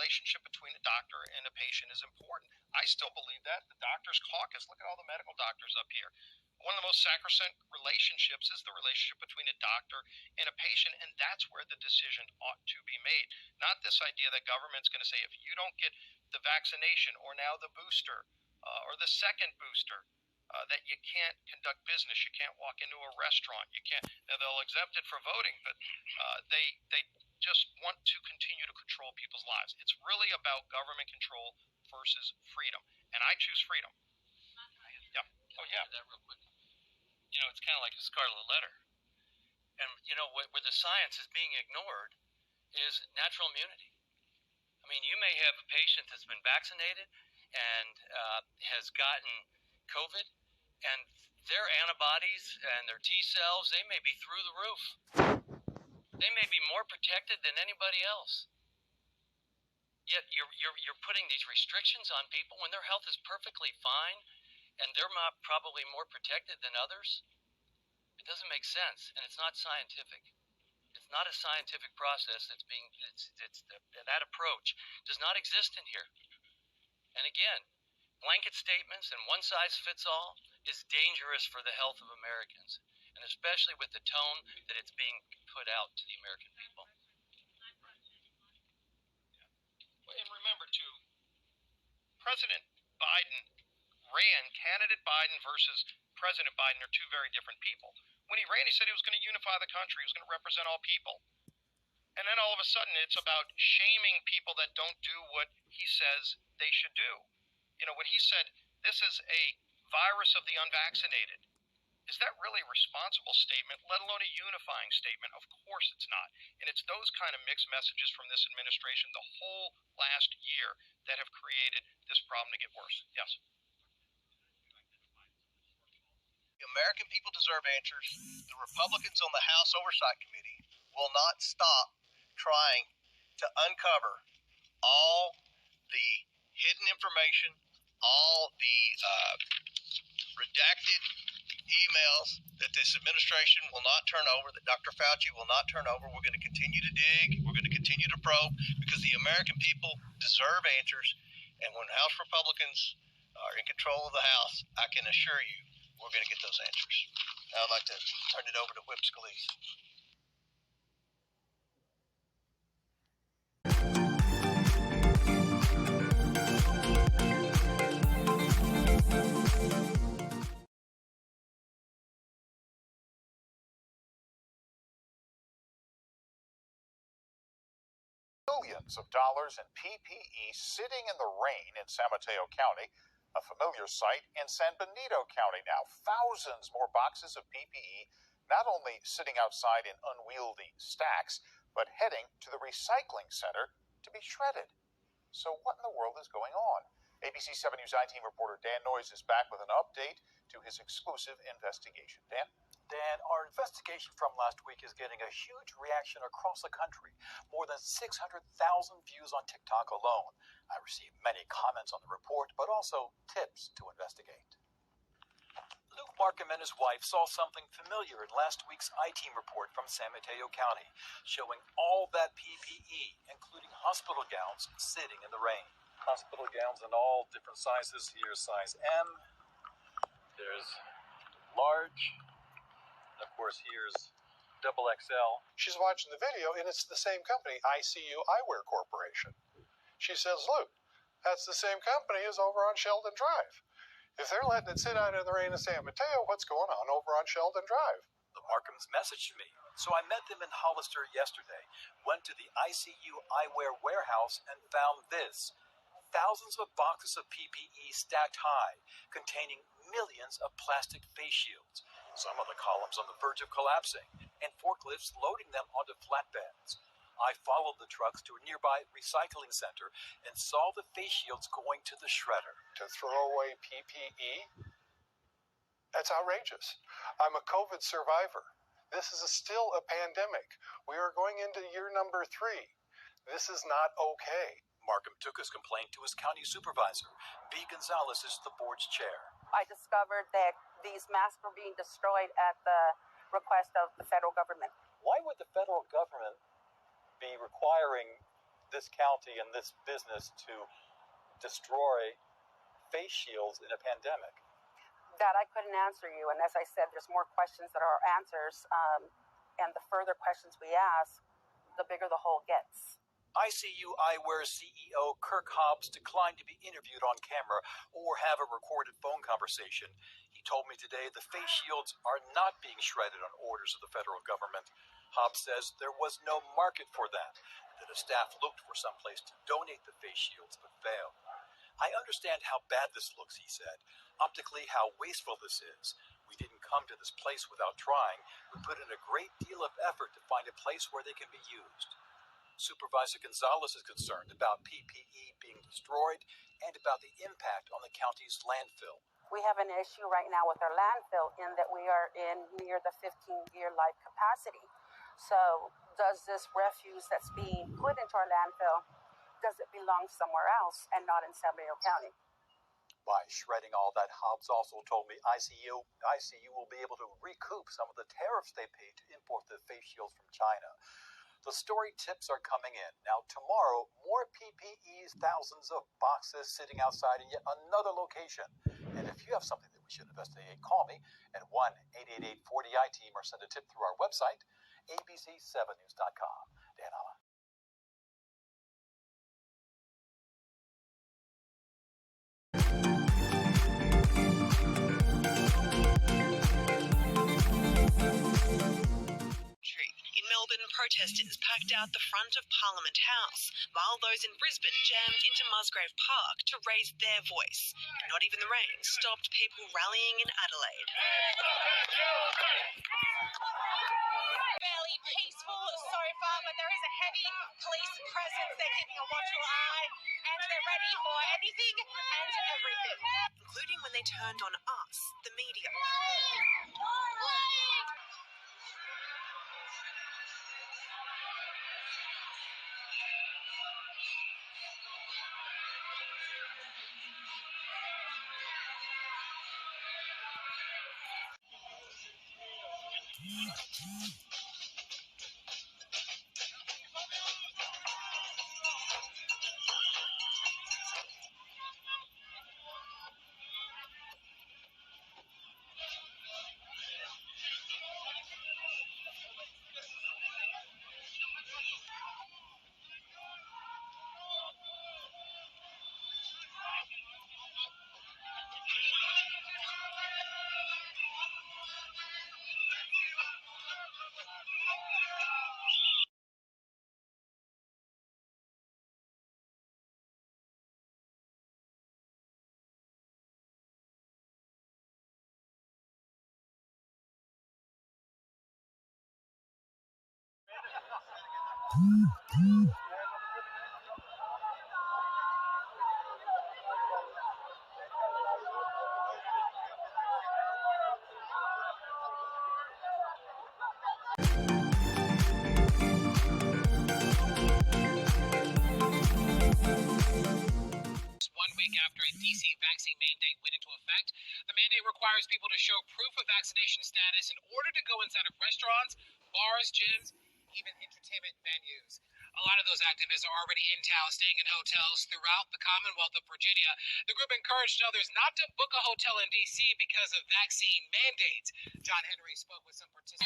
relationship between a doctor and a patient is important. I still believe that. The doctor's caucus, look at all the medical doctors up here. One of the most sacrosanct relationships is the relationship between a doctor and a patient, and that's where the decision ought to be made. Not this idea that government's going to say, if you don't get the vaccination or now the booster or the second booster, that you can't conduct business, you can't walk into a restaurant, you can't. Now they'll exempt it for voting, but they just want to continue to control people's lives. It's really about government control versus freedom, and I choose freedom. Yeah. Oh yeah. That real quick. You know, it's kind of like a scarlet letter, and you know where the science is being ignored is natural immunity. I mean, you may have a patient that's been vaccinated and has gotten COVID, and their antibodies and their T cells, they may be through the roof. They may be more protected than anybody else. Yet you're putting these restrictions on people when their health is perfectly fine, and they're probably more protected than others. It doesn't make sense, and it's not scientific. It's not a scientific process that approach does not exist in here. And again, blanket statements and one size fits all is dangerous for the health of Americans, and especially with the tone that it's being put out to the American people. And remember too, President Biden candidate Biden versus President Biden are two very different people. When he ran, he said he was going to unify the country, he was going to represent all people. And then all of a sudden it's about shaming people that don't do what he says they should do. You know, when he said, this is a virus of the unvaccinated, is that really a responsible statement, let alone a unifying statement? Of course it's not. And it's those kind of mixed messages from this administration the whole last year that have created this problem to get worse. Yes? The American people deserve answers. The Republicans on the House Oversight Committee will not stop trying to uncover all the hidden information, all the redacted emails that this administration will not turn over, that Dr. Fauci will not turn over. We're going to continue to dig. We're going to continue to probe because the American people deserve answers. And when House Republicans are in control of the House, I can assure you we're going to get those answers. Now I'd like to turn it over to Whip Scalise. Millions of dollars in PPE sitting in the rain in San Mateo County, a familiar sight in San Benito County now. Thousands more boxes of PPE not only sitting outside in unwieldy stacks, but heading to the recycling center to be shredded. So what in the world is going on? ABC 7 News I-Team reporter Dan Noyes is back with an update to his exclusive investigation. Dan? Dan, our investigation from last week is getting a huge reaction across the country. More than 600,000 views on TikTok alone. I received many comments on the report, but also tips to investigate. Luke Markham and his wife saw something familiar in last week's I-Team report from San Mateo County, showing all that PPE, including hospital gowns, sitting in the rain. Hospital gowns in all different sizes. Here's size M. There's large. Of course, here's double XL. She's watching the video, and it's the same company, ICU Eyewear Corporation. She says, look, that's the same company as over on Sheldon Drive. If they're letting it sit out in the rain in San Mateo, what's going on over on Sheldon Drive? The Markhams messaged me, so I met them in Hollister yesterday, went to the ICU Eyewear warehouse, and found this. Thousands of boxes of PPE stacked high, containing millions of plastic face shields. Some of the columns on the verge of collapsing, and forklifts loading them onto flatbeds. I followed the trucks to a nearby recycling center and saw the face shields going to the shredder. To throw away PPE? That's outrageous. I'm a COVID survivor. This is still a pandemic. We are going into year number 3. This is not okay. Markham took his complaint to his county supervisor. B. Gonzalez is the board's chair. I discovered that these masks were being destroyed at the request of the federal government. Why would the federal government be requiring this county and this business to destroy face shields in a pandemic? That I couldn't answer you. And as I said, there's more questions that are answers. And the further questions we ask, the bigger the hole gets. ICU Eyewear CEO Kirk Hobbs declined to be interviewed on camera or have a recorded phone conversation. He told me today the face shields are not being shredded on orders of the federal government. Hobbs says there was no market for that, that a staff looked for some place to donate the face shields but failed. I understand how bad this looks, he said. Optically, how wasteful this is. We didn't come to this place without trying. We put in a great deal of effort to find a place where they can be used. Supervisor Gonzalez is concerned about PPE being destroyed and about the impact on the county's landfill. We have an issue right now with our landfill in that we are in near the 15-year life capacity. So does this refuse that's being put into our landfill, does it belong somewhere else and not in San Mateo County? By shredding all that, Hobbs also told me ICU will be able to recoup some of the tariffs they paid to import the face shields from China. The story tips are coming in. Now, tomorrow, more PPEs, thousands of boxes sitting outside in yet another location. And if you have something that we should investigate, call me at 1-888-40-ITEAM or send a tip through our website, abc7news.com. Dan Allen. In Melbourne, protesters packed out the front of Parliament House, while those in Brisbane jammed into Musgrave Park to raise their voice. Not even the rain stopped people rallying in Adelaide. Fairly peaceful so far, but there is a heavy police presence. They're keeping a watchful eye, and they're ready for anything and everything. Including when they turned on us, the media. After a DC vaccine mandate went into effect, the mandate requires people to show proof of vaccination status in order to go inside of restaurants, bars, gyms, even entertainment venues. A lot of those activists are already in town, staying in hotels throughout the Commonwealth of Virginia. The group encouraged others not to book a hotel in DC because of vaccine mandates. John Henry spoke with some participants.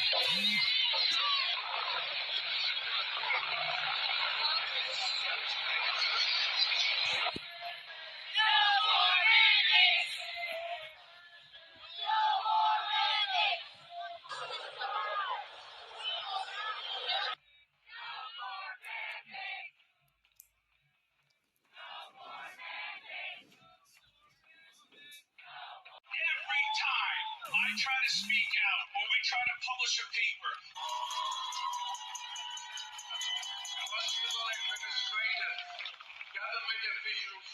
Every time I try to speak out or we try to publish a paper, hospital administrators, government officials.